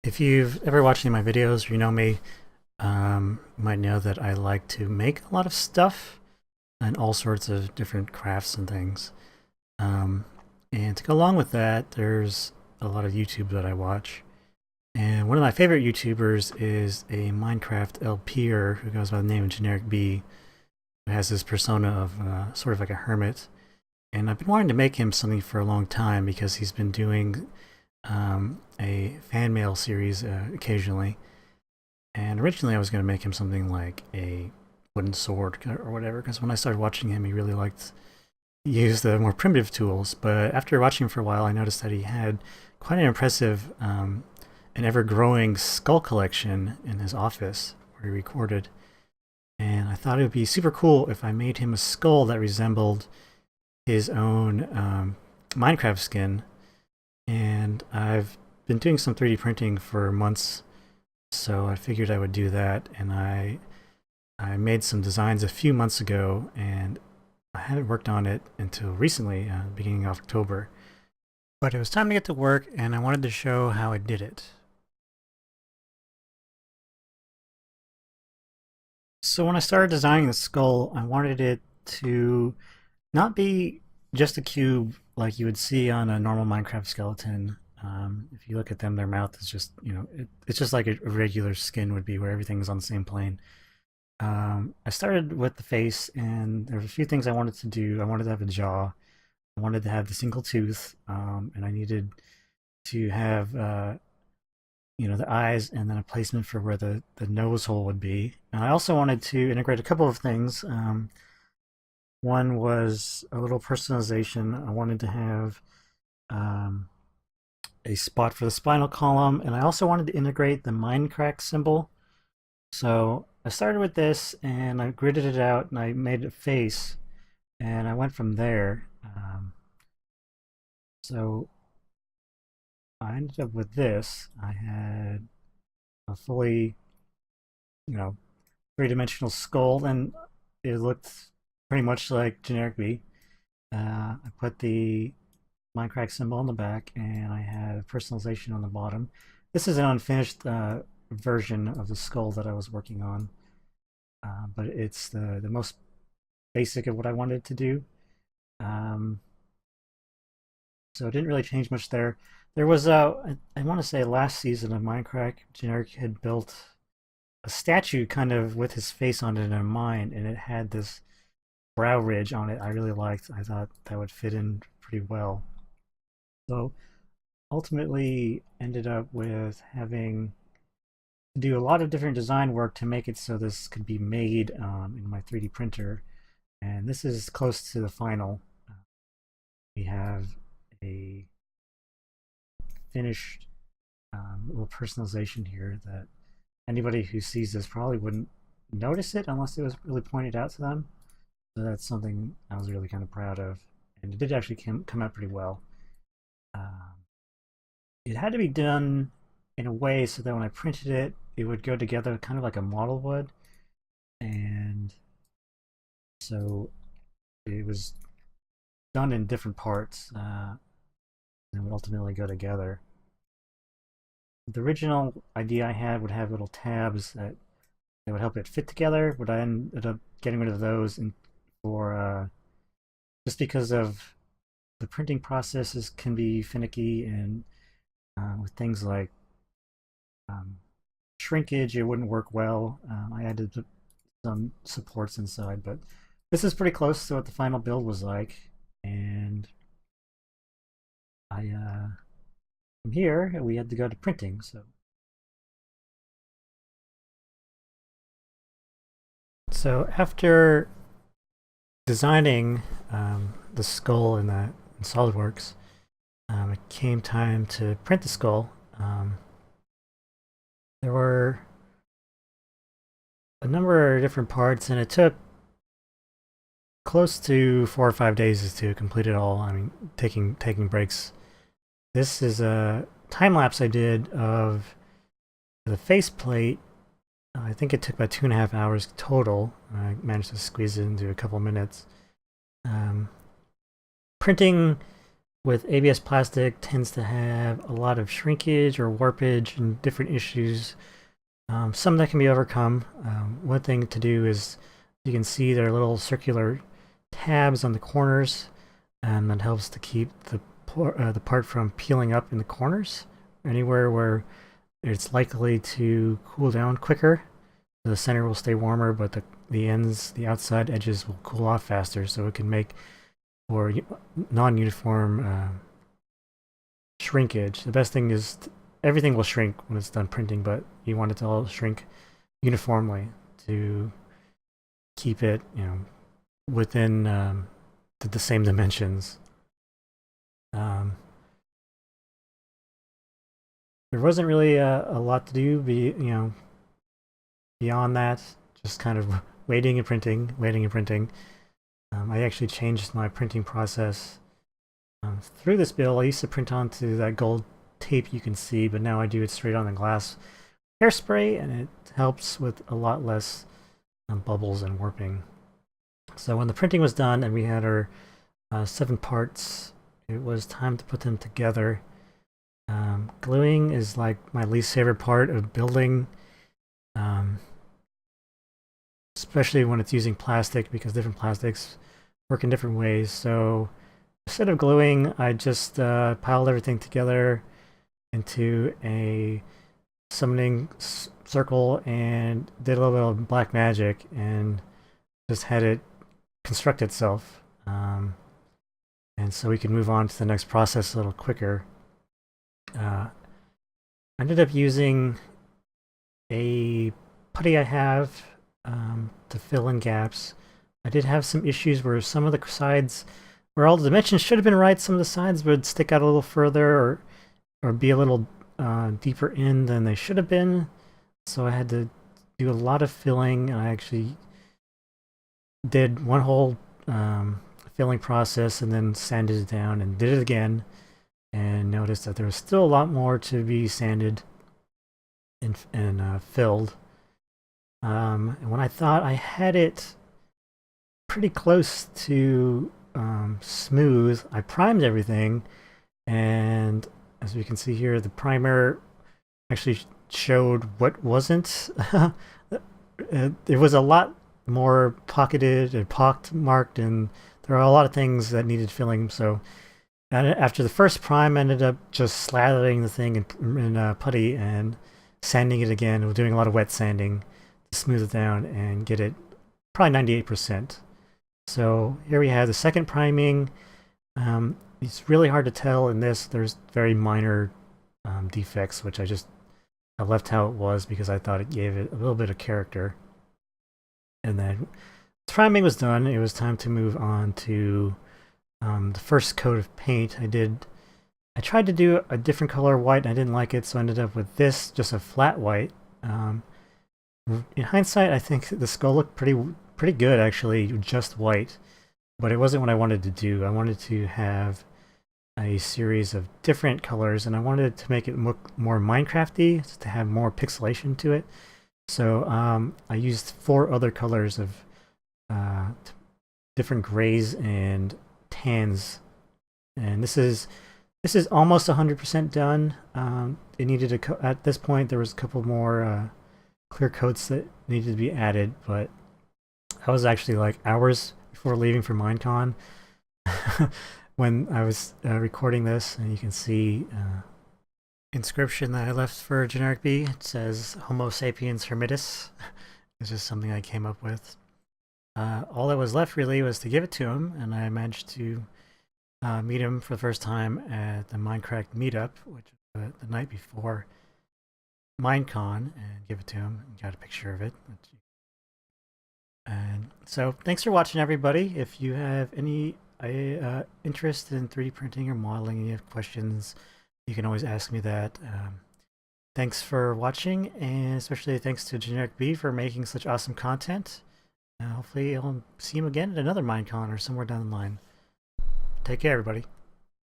If you've ever watched any of my videos, or you know me, you might know that I like to make a lot of stuff and all sorts of different crafts and things. Um, and to go along with that, there's a lot of YouTube that I watch. And one of my favorite YouTubers is a Minecraft LPer who goes by the name of Generikb, who has this persona of sort of like a hermit. And I've been wanting to make him something for a long time because he's been doing a fan mail series occasionally. And originally I was going to make him something like a wooden sword or whatever, because when I started watching him, he really liked to use the more primitive tools. But after watching him for a while, I noticed that he had quite an impressive and ever-growing skull collection in his office where he recorded. And I thought it would be super cool if I made him a skull that resembled his own Minecraft skin. And I've been doing some 3D printing for months, so I figured I would do that. And I made some designs a few months ago, and I haven't worked on it until recently, beginning of October. But it was time to get to work, and I wanted to show how I did it. So when I started designing the skull, I wanted it to not be just a cube like you would see on a normal Minecraft skeleton. If you look at them, their mouth is just, it's just like a regular skin would be, where everything's on the same plane. I started with the face, and there were a few things I wanted to do. I wanted to have a jaw. I wanted to have the single tooth, and I needed to have, the eyes, and then a placement for where the nose hole would be. And I also wanted to integrate a couple of things. One was a little personalization. I wanted to have um, a spot for the spinal column, and I also wanted to integrate the Minecraft symbol. So I started with this, and I gridded it out, and I made a face, and I went from there. So I ended up with this. I had a fully, you know, three-dimensional skull, and it looked pretty much like Generikb. I put the Minecraft symbol on the back, and I had personalization on the bottom. This is an unfinished version of the skull that I was working on, but it's the most basic of what I wanted to do. Um, so it didn't really change much there. There was, I want to say last season of Minecraft, Generic had built a statue kind of with his face on it in mind, and it had this brow ridge on it I really liked. I thought that would fit in pretty well. So ultimately ended up with having to do a lot of different design work to make it so this could be made in my 3D printer. And this is close to the final. We have a finished little personalization here that anybody who sees this probably wouldn't notice it unless it was really pointed out to them. So that's something I was really kind of proud of. And it did actually come out pretty well. It had to be done in a way so that when I printed it, it would go together kind of like a model would. And so it was done in different parts and would ultimately go together. The original idea I had would have little tabs that would help it fit together, but I ended up getting rid of those for just because of the printing processes can be finicky, and with things like shrinkage, it wouldn't work well. I added some supports inside, but this is pretty close to what the final build was like. And from here, we had to go to printing. So after designing the skull in SolidWorks, it came time to print the skull. There were a number of different parts, and it took close to 4 or 5 days to complete it all. I mean, taking breaks. This is a time lapse I did of the faceplate. I think it took about 2.5 hours total. I managed to squeeze it into a couple minutes. Printing with ABS plastic tends to have a lot of shrinkage or warpage and different issues. Some that can be overcome. One thing to do is, you can see there are little circular tabs on the corners, and that helps to keep the part from peeling up in the corners. Anywhere where it's likely to cool down quicker, the center will stay warmer, but the ends, the outside edges will cool off faster, so it can make for non-uniform shrinkage. The best thing is everything will shrink when it's done printing, but you want it to all shrink uniformly to keep it, within the same dimensions. There wasn't really a lot to do, beyond that. Just kind of waiting and printing, waiting and printing. I actually changed my printing process through this build. I used to print onto that gold tape you can see, but now I do it straight on the glass hairspray, and it helps with a lot less bubbles and warping. So when the printing was done and we had our 7 parts, it was time to put them together. Gluing is like my least favorite part of building, especially when it's using plastic, because different plastics work in different ways. So instead of gluing, I just piled everything together into a summoning circle and did a little bit of black magic and just had it construct itself. And so we can move on to the next process a little quicker. I ended up using a putty I have to fill in gaps. I did have some issues where some of the sides, where all the dimensions should have been right, some of the sides would stick out a little further or be a little deeper in than they should have been. So I had to do a lot of filling, and I actually did one whole filling process and then sanded it down and did it again, and noticed that there was still a lot more to be sanded and filled. And when I thought I had it pretty close to smooth, I primed everything, and as we can see here, the primer actually showed what wasn't. It was a lot more pocketed and pock-marked, and there are a lot of things that needed filling. So after the first prime, I ended up just slathering the thing in putty and sanding it again. We're doing a lot of wet sanding to smooth it down and get it probably 98%. So here we have the second priming. It's really hard to tell in this. There's very minor defects, which I left how it was because I thought it gave it a little bit of character. And then priming was done. It was time to move on to the first coat of paint. I tried to do a different color white, and I didn't like it, so I ended up with this, just a flat white. In hindsight, I think the skull looked pretty good, actually, just white. But it wasn't what I wanted to do. I wanted to have a series of different colors, and I wanted to make it look more Minecraft-y, to have more pixelation to it. So I used 4 other colors of different grays and tans, and this is almost 100% done. It needed at this point there was a couple more clear coats that needed to be added, but I was actually like hours before leaving for Minecon when I was recording this, and you can see inscription that I left for Generikb. It says Homo sapiens hermitus. It's just something I came up with. All that was left really was to give it to him, and I managed to meet him for the first time at the Minecraft meetup, which was the night before Minecon, and give it to him and got a picture of it. And so thanks for watching, everybody. If you have any interest in 3D printing or modeling, and you have questions, you can always ask me that. Thanks for watching, and especially thanks to Generikb for making such awesome content. Hopefully I'll see him again at another Minecon or somewhere down the line. Take care, everybody.